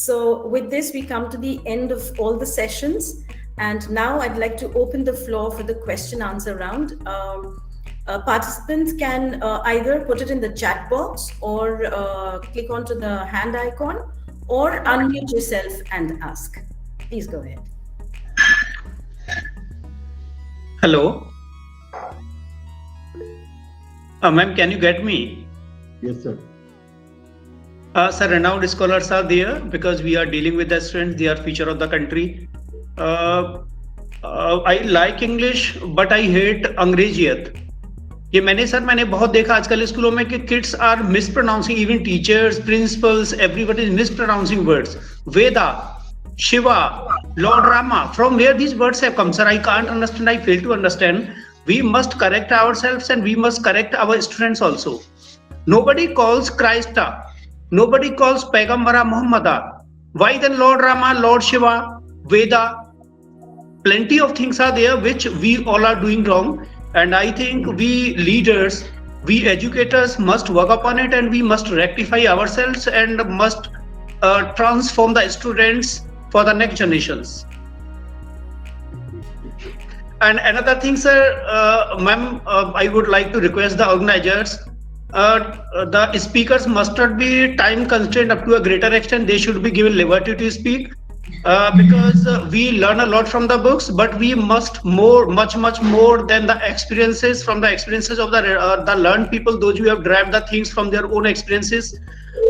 So with this, we come to the end of all the sessions. And now I'd like to open the floor for the question answer round. Participants can either put it in the chat box or click onto the hand icon or unmute yourself and ask. Please go ahead. Hello. Ma'am, can you get me? Yes, sir. Sir, renowned scholars are there because we are dealing with the students. They are future of the country. I like English, but I hate अंग्रेजियत. ये मैंने बहुत देखा आजकल स्कूलों में कि kids are mispronouncing, even teachers, principals, everybody is mispronouncing words. Veda, Shiva, Lord Rama, from where these words have come, sir? I can't understand. I fail to understand. We must correct ourselves and we must correct our students also. Nobody calls Christa. Nobody calls Paigambara Muhammada. Why then Lord Rama, Lord Shiva, Veda? Plenty of things are there which we all are doing wrong. And I think we leaders, we educators must work upon it, and we must rectify ourselves and must transform the students for the next generations. And another thing, sir, ma'am, I would like to request the organizers, the speakers must not be time constrained up to a greater extent. They should be given liberty to speak, because we learn a lot from the books, but we must much more than the experiences, from the experiences of the learned people, those who have derived the things from their own experiences.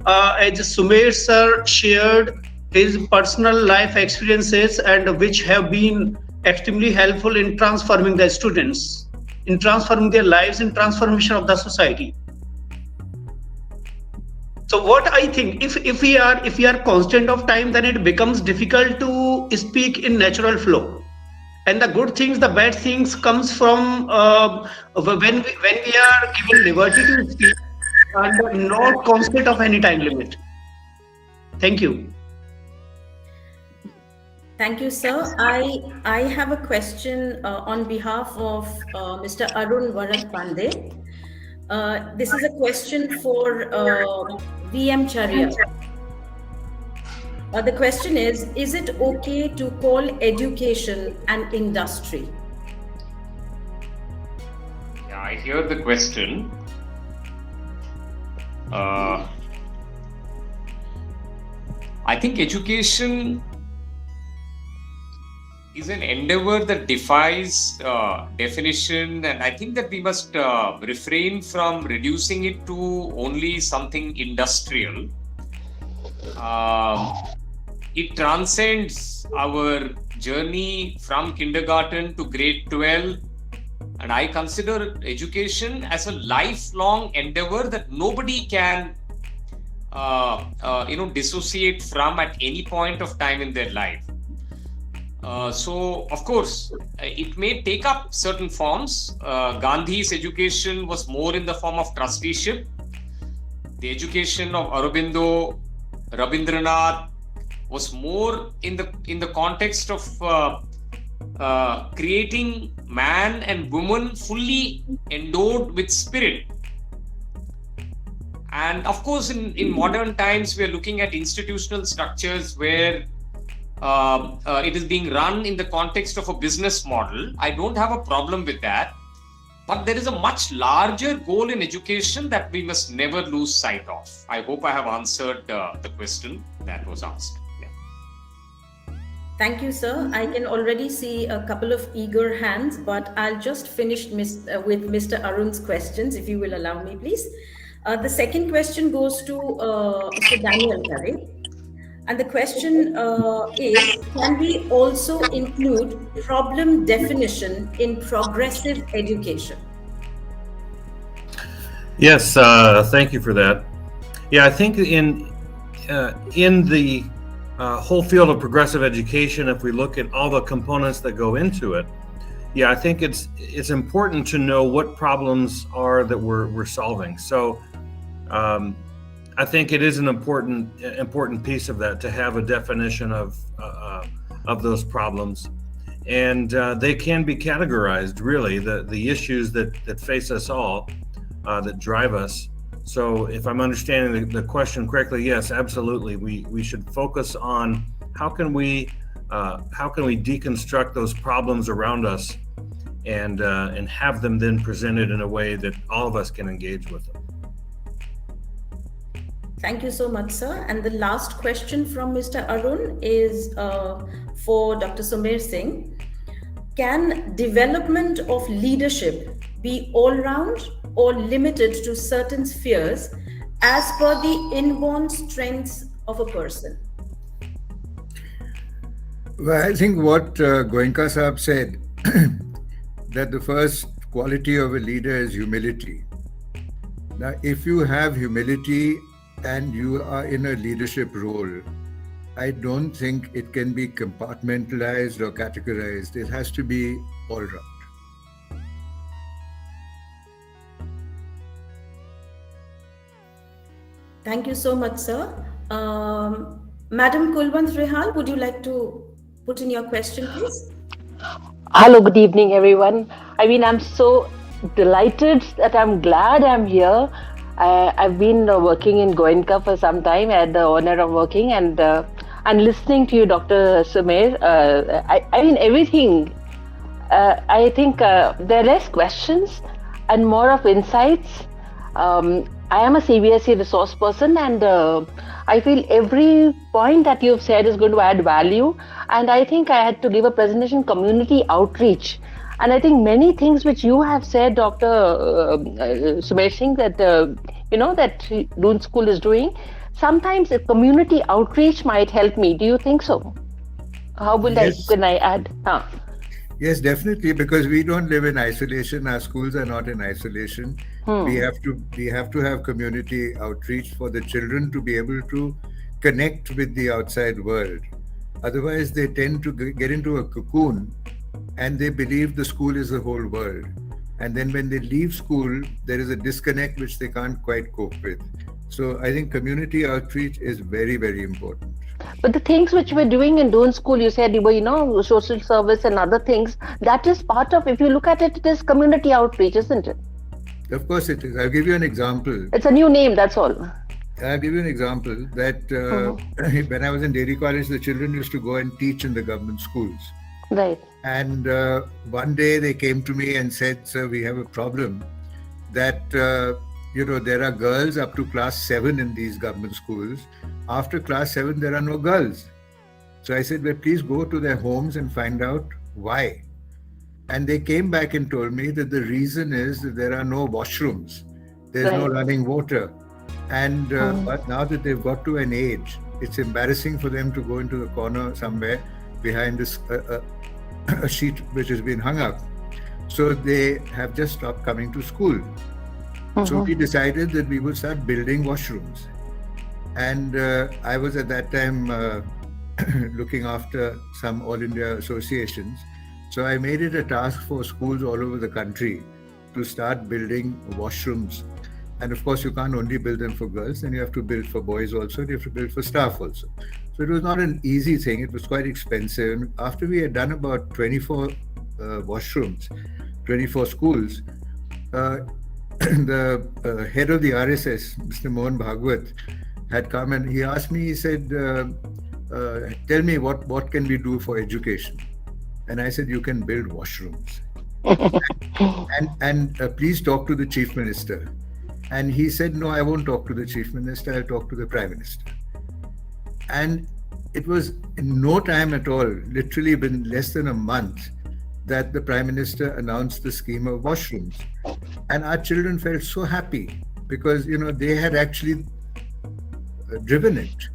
As Sumer sir shared his personal life experiences, and which have been extremely helpful in transforming the students, in transforming their lives, in transformation of the society. So what I think, if we are constant of time, then it becomes difficult to speak in natural flow. And the good things, the bad things comes from when we are given liberty to speak and not constant of any time limit. Thank you. Thank you, sir. I have a question on behalf of Mr. Arun Varat Pandey. This is a question for VM Chariar. The question is it okay to call education an industry? Yeah, I hear the question. I think education is an endeavor that defies definition, and I think that we must refrain from reducing it to only something industrial. It transcends our journey from kindergarten to grade 12, and I consider education as a lifelong endeavor that nobody can dissociate from at any point of time in their life. So, of course, it may take up certain forms. Gandhi's education was more in the form of trusteeship. The education of Aurobindo, Rabindranath was more in the context of creating man and woman fully endowed with spirit. And of course, in modern times, we are looking at institutional structures where it is being run in the context of a business model. I don't have a problem with that, but there is a much larger goal in education that we must never lose sight of. I hope I have answered the question that was asked. Yeah. Thank you, sir. I can already see a couple of eager hands, but I'll just finish with Mr. Arun's questions, if you will allow me, please. The second question goes to Mr. Daniel Kare. And the question is, can we also include problem definition in progressive education? Yes, thank you for that. Yeah, I think in the whole field of progressive education, if we look at all the components that go into it, yeah, I think it's important to know what problems are that we're solving. So I think it is an important piece of that to have a definition of those problems, and they can be categorized, really, the issues that face us all, that drive us. So if I'm understanding the question correctly, yes, absolutely. We should focus on how can we deconstruct those problems around us and have them then presented in a way that all of us can engage with them. Thank you so much, sir. And the last question from Mr. Arun is for Dr. Sumer Singh. Can development of leadership be all-round or limited to certain spheres as per the inborn strengths of a person? Well, I think what Goenka Sahab said, that the first quality of a leader is humility. Now, if you have humility and you are in a leadership role, I don't think it can be compartmentalized or categorized. It has to be all round. Thank you so much, sir. Madam Kulwant Rehal, would you like to put in your question, please? Hello, good evening, everyone. I mean, I'm so delighted that I'm glad I'm here. I've been working in Goenka for some time. I had the honor of working and listening to you, Dr. Sumer. I mean, everything. I think there are less questions and more of insights. I am a CBSE resource person, and I feel every point that you've said is going to add value. And I think I had to give a presentation, community outreach. And I think many things which you have said, Dr. Sumer Singh, that that Doon School is doing, sometimes a community outreach might help me. Do you think so? How will can I add? Yes, definitely, because we don't live in isolation. Our schools are not in isolation. We have to have community outreach for the children to be able to connect with the outside world. Otherwise, they tend to get into a cocoon and they believe the school is the whole world. And then when they leave school, there is a disconnect which they can't quite cope with. So I think community outreach is very, very important. But the things which we're doing in Doon School, you said, social service and other things, that is part of, if you look at it, it is community outreach, isn't it? Of course it is. I'll give you an example. It's a new name, that's all. I'll give you an example that when I was in Dairy College, the children used to go and teach in the government schools. Right. And one day they came to me and said, sir, we have a problem that, there are girls up to class 7 in these government schools. After class 7, there are no girls. So I said, well, please go to their homes and find out why. And they came back and told me that the reason is that there are no washrooms. There's no running water. And but now that they've got to an age, it's embarrassing for them to go into the corner somewhere behind this a sheet which has been hung up. So they have just stopped coming to school. So we decided that we would start building washrooms. And I was at that time looking after some All India associations. So I made it a task for schools all over the country to start building washrooms. And of course, you can't only build them for girls, then you have to build for boys also, you have to build for staff also. So it was not an easy thing, it was quite expensive. And after we had done about 24 washrooms, 24 schools, the head of the RSS, Mr. Mohan Bhagwat, had come and he asked me, he said, tell me what can we do for education? And I said, you can build washrooms. and please talk to the Chief Minister. And he said, no, I won't talk to the Chief Minister, I'll talk to the Prime Minister. And it was in no time at all, literally been less than a month, that the Prime Minister announced the scheme of washrooms. And our children felt so happy because, they had actually driven it.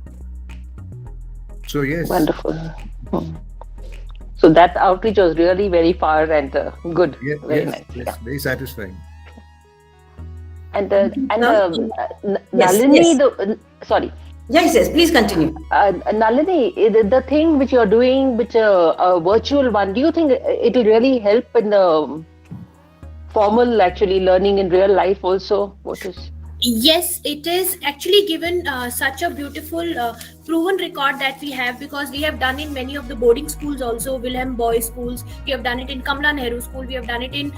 So, yes. Wonderful. So that outreach was really very far and good. Very nice. Yes, very satisfying. And Nalini, sorry. Yes, please continue. Nalini, the thing which you're doing, which a virtual one, do you think it will really help in the formal actually learning in real life also? What is? Yes, it is actually given such a beautiful proven record that we have, because we have done in many of the boarding schools also, Wilhelm Boys schools. We have done it in Kamla Nehru School. We have done it in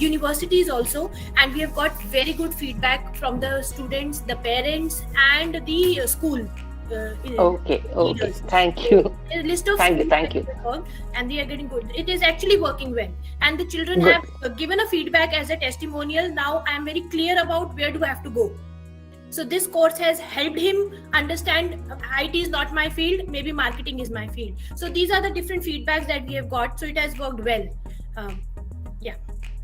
universities also, and we have got very good feedback from the students, the parents, and the school Okay, okay. leaders. Thank So you. a list of Thank you, schools thank that you. we have worked, and they are getting good. It is actually working well, and the children Good. have given a feedback as a testimonial. Now I am very clear about where do I have to go. So this course has helped him understand IT is not my field, maybe marketing is my field. So these are the different feedbacks that we have got. So it has worked well. Yeah.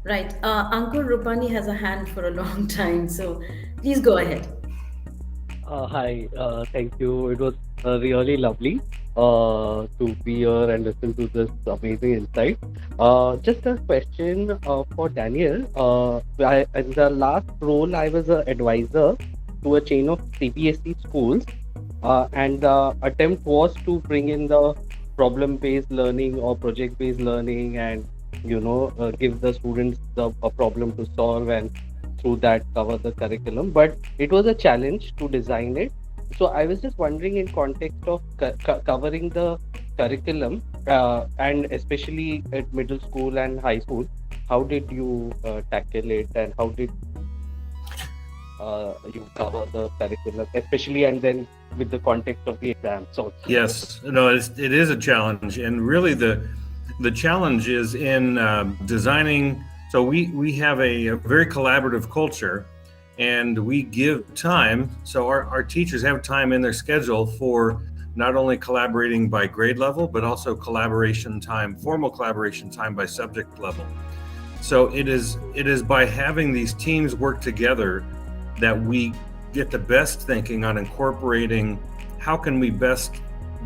Right. Ankur Rupani has a hand for a long time, so please go ahead. Hi, thank you. It was really lovely to be here and listen to this amazing insight. Just a question for Daniel. In the last role, I was an advisor to a chain of CBSE schools, and the attempt was to bring in the problem-based learning or project-based learning, and give the students a problem to solve, and through that cover the curriculum. But it was a challenge to design it. So I was just wondering, in context of covering the curriculum, and especially at middle school and high school, how did you tackle it, and how did you cover the curriculum, especially, and then with the context of the exams also? Yes, no, it is a challenge, and really the challenge is in designing. So we have a very collaborative culture, and we give time. So our teachers have time in their schedule for not only collaborating by grade level, but also collaboration time, formal collaboration time by subject level. So it is by having these teams work together that we get the best thinking on incorporating how can we best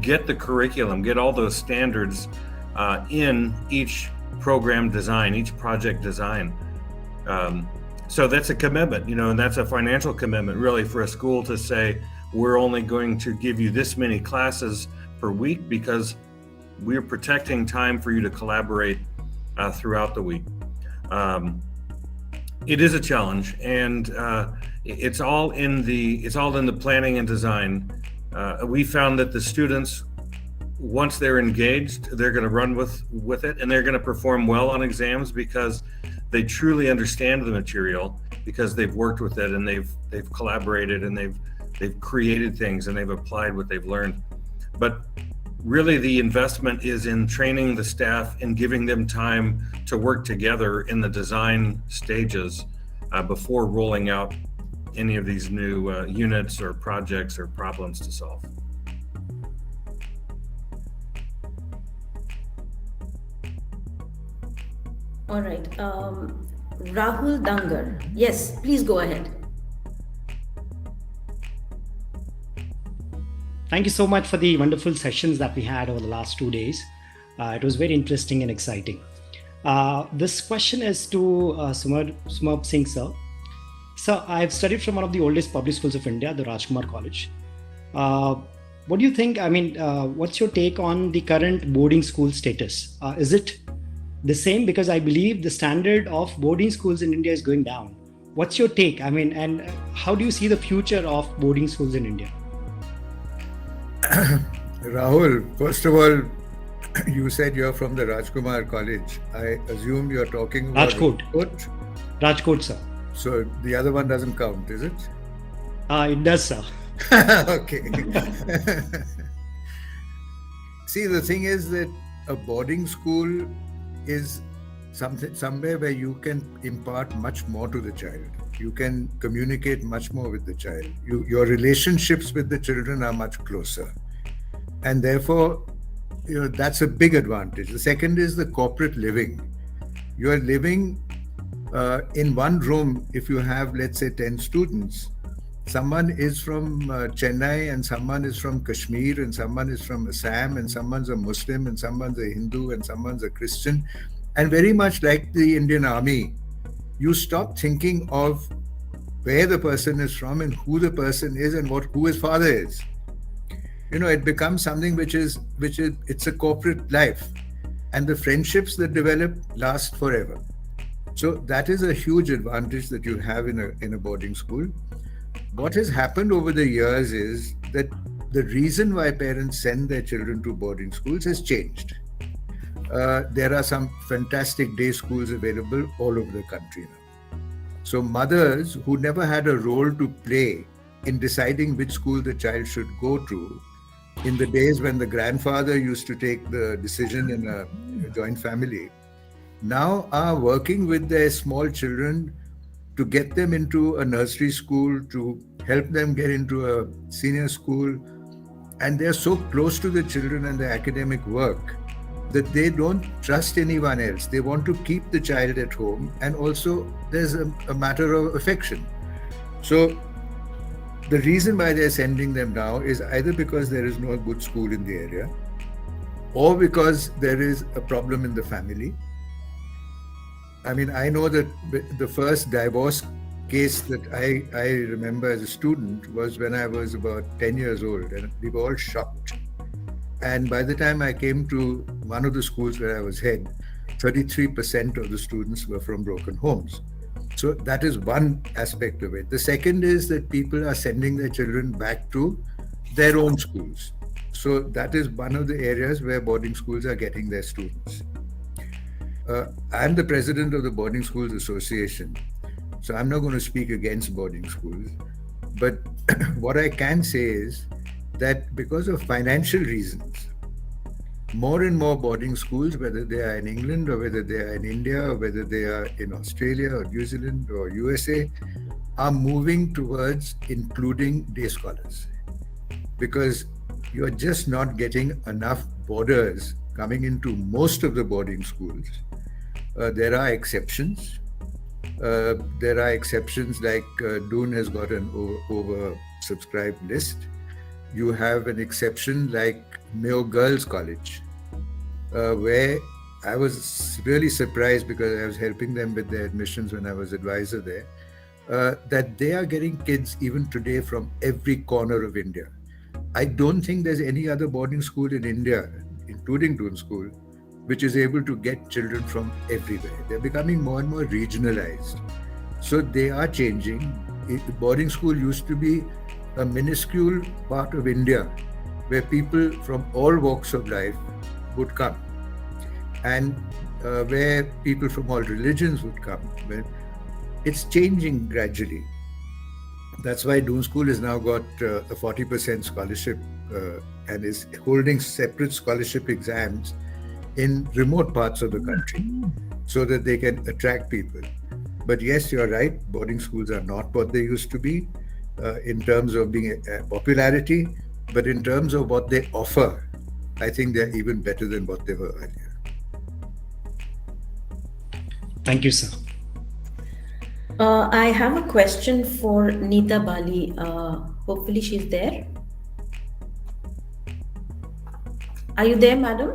get the curriculum, get all those standards in each program design, each project design. So that's a commitment, and that's a financial commitment really for a school to say, we're only going to give you this many classes per week because we're protecting time for you to collaborate throughout the week. It is a challenge, and it's all in the planning and design. We found that the students, once they're engaged, they're going to run with it, and they're going to perform well on exams because they truly understand the material, because they've worked with it and they've collaborated and they've created things and they've applied what they've learned. But really the investment is in training the staff and giving them time to work together in the design stages before rolling out any of these new units or projects or problems to solve. All right. Rahul Dangar. Yes, please go ahead. Thank you so much for the wonderful sessions that we had over the last 2 days. It was very interesting and exciting. This question is to Sumab Singh sir. Sir, I've studied from one of the oldest public schools of India, the Rajkumar College. What do you think? What's your take on the current boarding school status? Is it the same? Because I believe the standard of boarding schools in India is going down. What's your take? And how do you see the future of boarding schools in India? Rahul, first of all, you said you're from the Rajkumar College. I assume you're talking about Rajkot. Rajkot, sir. So the other one doesn't count, is it? It does, sir. Okay. See, the thing is that a boarding school is somewhere where you can impart much more to the child. You can communicate much more with the child. Your relationships with the children are much closer. And therefore, that's a big advantage. The second is the corporate living. You are living in one room. If you have, let's say, 10 students, someone is from Chennai, and someone is from Kashmir, and someone is from Assam, and someone's a Muslim, and someone's a Hindu, and someone's a Christian. And very much like the Indian Army, you stop thinking of where the person is from and who the person is and who his father is. It becomes something which is it's a corporate life, and the friendships that develop last forever. So that is a huge advantage that you have in a boarding school. What has happened over the years is that the reason why parents send their children to boarding schools has changed. There are some fantastic day schools available all over the country now. So mothers who never had a role to play in deciding which school the child should go to, in the days when the grandfather used to take the decision in a joint family, now are working with their small children to get them into a nursery school, to help them get into a senior school. And they're so close to the children and their academic work that they don't trust anyone else. They want to keep the child at home, and also there's a matter of affection. So the reason why they're sending them now is either because there is no good school in the area, or because there is a problem in the family. I mean, I know that the first divorce case that I remember as a student was when I was about 10 years old, and we were all shocked. And by the time I came to one of the schools where I was head, 33% of the students were from broken homes. So that is one aspect of it. The second is that people are sending their children back to their own schools. So that is one of the areas where boarding schools are getting their students. I'm the president of the Boarding Schools Association, so I'm not going to speak against boarding schools. But what I can say is that because of financial reasons, more and more boarding schools, whether they are in England or whether they are in India or whether they are in Australia or New Zealand or USA, are moving towards including day scholars, because you're just not getting enough boarders coming into most of the boarding schools. There are exceptions. There are exceptions like Doon has got an oversubscribed list. You have an exception like Mayo Girls College, where I was really surprised because I was helping them with their admissions when I was advisor there, that they are getting kids even today from every corner of India. I don't think there's any other boarding school in India, including Doon School, which is able to get children from everywhere. They're becoming more and more regionalized. So they are changing. Boarding school used to be a minuscule part of India where people from all walks of life would come, and where people from all religions would come. But it's changing gradually. That's why Doon School has now got a 40% scholarship and is holding separate scholarship exams in remote parts of the country so that they can attract people. But yes, you're right, boarding schools are not what they used to be in terms of being popularity, but in terms of what they offer, I think they're even better than what they were earlier. Thank you, sir. I have a question for Neeta Bali. Hopefully she's there. Are you there, madam?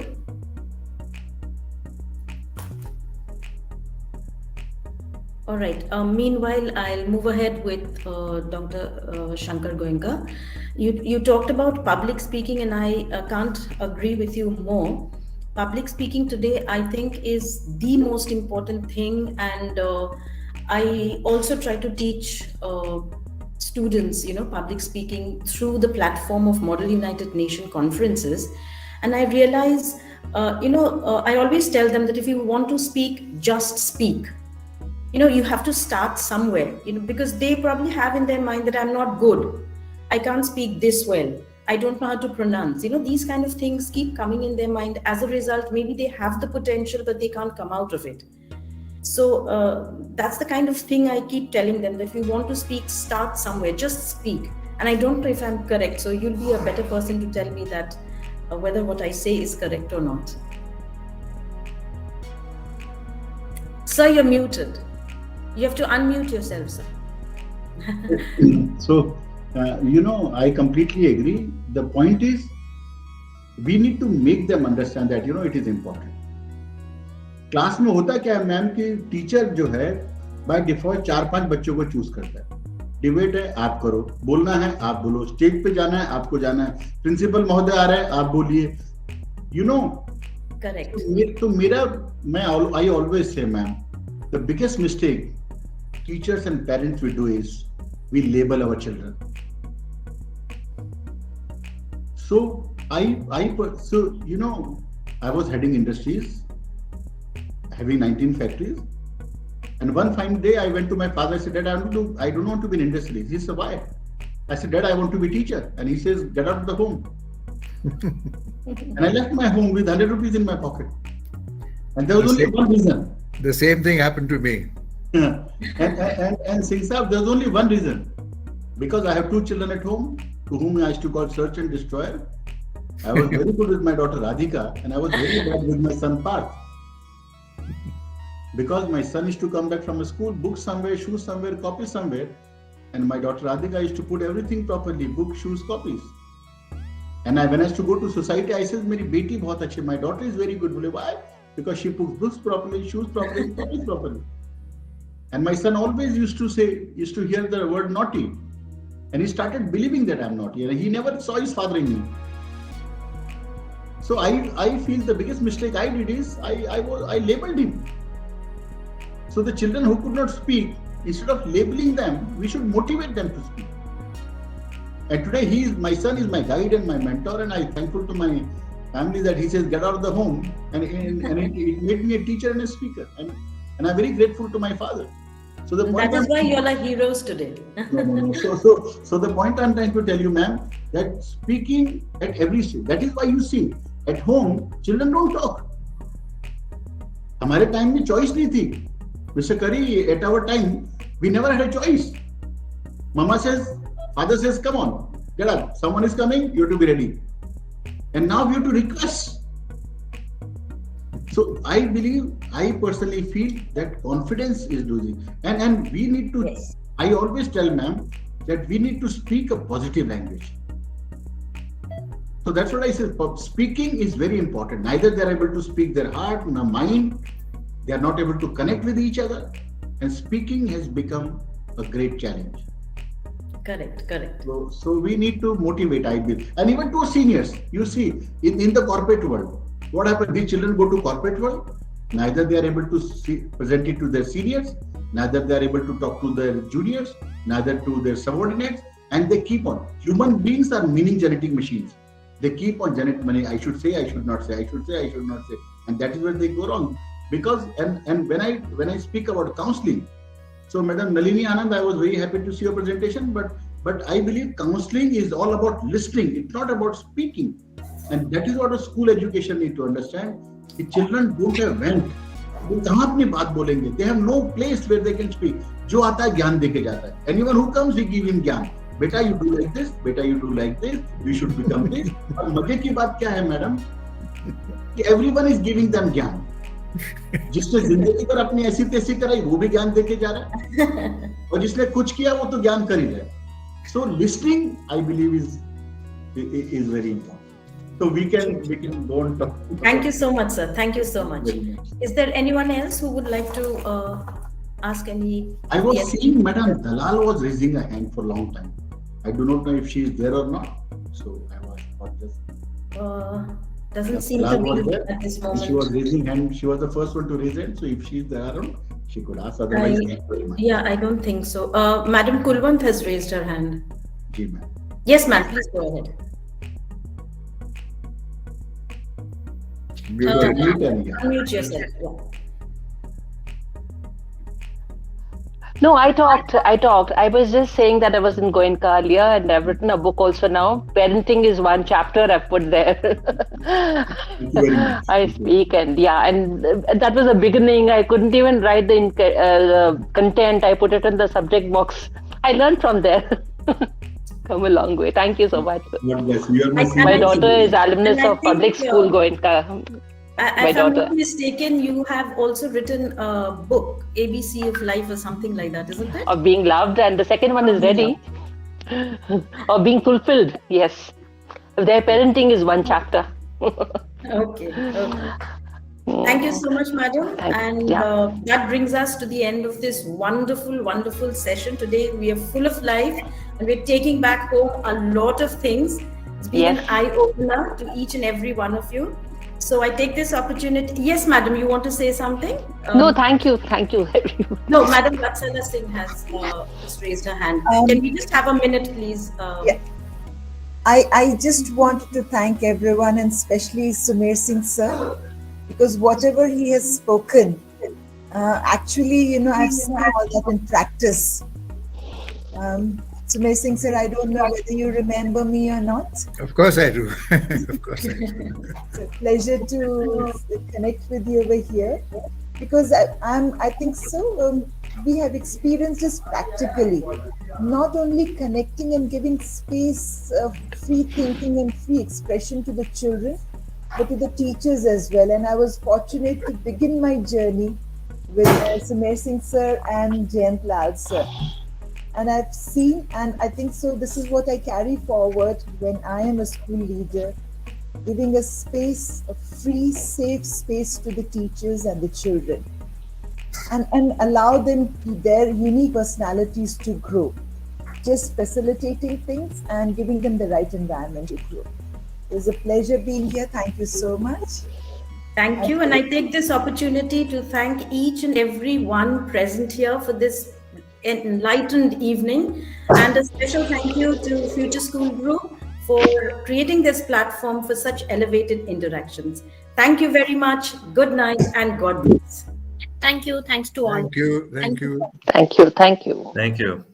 All right. Meanwhile, I'll move ahead with Dr. Shankar Goenka. You talked about public speaking, and I can't agree with you more. Public speaking today, I think, is the most important thing, and I also try to teach students, public speaking through the platform of Model United Nation conferences. And I realize, I always tell them that if you want to speak, just speak. You have to start somewhere, because they probably have in their mind that I'm not good. I can't speak this well. I don't know how to pronounce. These kind of things keep coming in their mind. As a result, maybe they have the potential, but they can't come out of it. So that's the kind of thing I keep telling them, that if you want to speak, start somewhere, just speak. And I don't know if I'm correct. So you'll be a better person to tell me that whether what I say is correct or not. Sir, you're muted. You have to unmute yourself, sir. So, I completely agree. The point is, we need to make them understand that, it is important. Class में होता क्या है ma'am कि teacher जो है by default 4-5 बच्चों को choose करता है। डिबेट है, आप करो, बोलना है आप बोलो, स्टेज पे जाना है आपको जाना है, प्रिंसिपल महोदय आ रहा है आप बोलिए, करेक्ट। तो मेरा मैं I always say ma'am the biggest mistake teachers and parents we do is we label our children. So I was heading industries, having 19 factories. And one fine day I went to my father, I said, Dad, I don't want to be in industries. He said, why? I said, Dad, I want to be teacher. And he says, get out of the home. And I left my home with 100 rupees in my pocket. And there was only one reason. The same thing happened to me. And Singh Saab, there's only one reason. Because I have 2 children at home, to whom I used to call search and destroyer. I was very good with my daughter Radhika, and I was very bad with my son Parth. Because my son used to come back from a school, books somewhere, shoes somewhere, copies somewhere. And my daughter Radhika used to put everything properly, books, shoes, copies. And when I used to go to society, I said, "Meri beti bahut achhi, my daughter is very good." Bole, why? Because she puts books properly, shoes properly, copies properly. And my son always used to hear the word naughty. And he started believing that I'm naughty. And he never saw his father in me. So I feel the biggest mistake I did is I labeled him. So the children who could not speak, instead of labeling them, we should motivate them to speak. And today my son is my guide and my mentor, and I'm thankful to my family that he says get out of the home, and it made me a teacher and a speaker, and I'm very grateful to my father. So that is why you're like heroes today. No. So the point I'm trying to tell you, ma'am, that speaking at every stage, that is why you see at home children don't talk. हमारे time में choice नहीं थी. Mr. Curry, at our time, we never had a choice. Mama says, father says, come on, get up. Someone is coming, you have to be ready. And now we have to request. So I personally feel that confidence is losing. And we need to, yes. I always tell ma'am that we need to speak a positive language. So that's what I say. Speaking is very important. Neither they are able to speak their heart, nor mind. They are not able to connect with each other, and speaking has become a great challenge. Correct. So we need to motivate, I believe. And even to seniors, you see, in the corporate world, what happens? These children go to corporate world, neither they are able to present it to their seniors, neither they are able to talk to their juniors, neither to their subordinates, and they keep on. Human beings are meaning generating machines. They keep on generating money. I should say, I should not say, I should say, I should not say. And that is where they go wrong. Because and when I speak about counseling, so Madam Nalini, Anand, I was very happy to see your presentation, but I believe counseling is all about listening. It's not about speaking, and that is what a school education need to understand. The children don't have vent. वो कहाँ अपनी बात बोलेंगे? They have no place where they can speak. जो आता है ज्ञान देके जाता है. Anyone who comes, we give him ज्ञान. बेटा you do like this, बेटा you do like this. You should become this. और मजे की बात क्या है मैडम? कि everyone is giving them ज्ञान. जिसने जिंदगी पर अपनी ऐसी तैसी कराई वो भी ज्ञान देके जा रहा है, और जिसने कुछ किया वो तो ज्ञान कर ही रहा है. So listening, I believe, is very important. So we can go on talk. Thank you so much, sir. Thank you so much. Is there anyone else who would like to ask any? I was seeing Madam Dalal was raising a hand for a long time. I do not know if she is there or not. So I was just. Doesn't seem to be at this moment. She was raising hand. She was the first one to raise hand. So if she is there around, she could ask. Otherwise, yeah, I don't think so. Madam Kulwant has raised her hand. Ji, ma'am. Yes, ma'am. Please go ahead. Unmute yourself. Yeah. No, I talked. I was just saying that I was in Goenka earlier, and I've written a book also now. Parenting is one chapter I've put there. I speak, and that was a beginning. I couldn't even write the content. I put it in the subject box. I learned from there. Come a long way. Thank you so much. God bless you. My daughter is alumnus of public school Goenka. If I'm not mistaken, you have also written a book, ABC of Life or something like that, isn't it? Of being loved, and the second one is ready. Of being fulfilled, yes. Their parenting is one chapter. Okay. Thank you so much, madam. And that brings us to the end of this wonderful, wonderful session. Today, we are full of life and we're taking back home a lot of things. It's been an eye-opener to each and every one of you. So I take this opportunity. Yes, madam, you want to say something? No, thank you, everyone. No, Madam Vatsala Singh has just raised her hand. Can we just have a minute, please? Yeah. I just wanted to thank everyone, and especially Sumer Singh sir, because whatever he has spoken, actually, I've seen all that in practice. Sumer Singh sir, I don't know whether you remember me or not. Of course I do. Of course I do. It's a pleasure to connect with you over here, because I think so. We have experienced this practically, not only connecting and giving space of free thinking and free expression to the children, but to the teachers as well. And I was fortunate to begin my journey with Sumer Singh sir and Jayant Lal sir. And I've seen, and I think so, this is what I carry forward when I am a school leader, giving a space, a free, safe space to the teachers and the children, and allow them their unique personalities to grow. Just facilitating things and giving them the right environment to grow. It was a pleasure being here. Thank you so much. Thank you. And I take this opportunity to thank each and every one present here for this enlightened evening. And a special thank you to Future School Group for creating this platform for such elevated interactions. Thank you very much. Good night and God bless. Thank you. Thanks to all. Thank you. Thank you. Thank you. Thank you.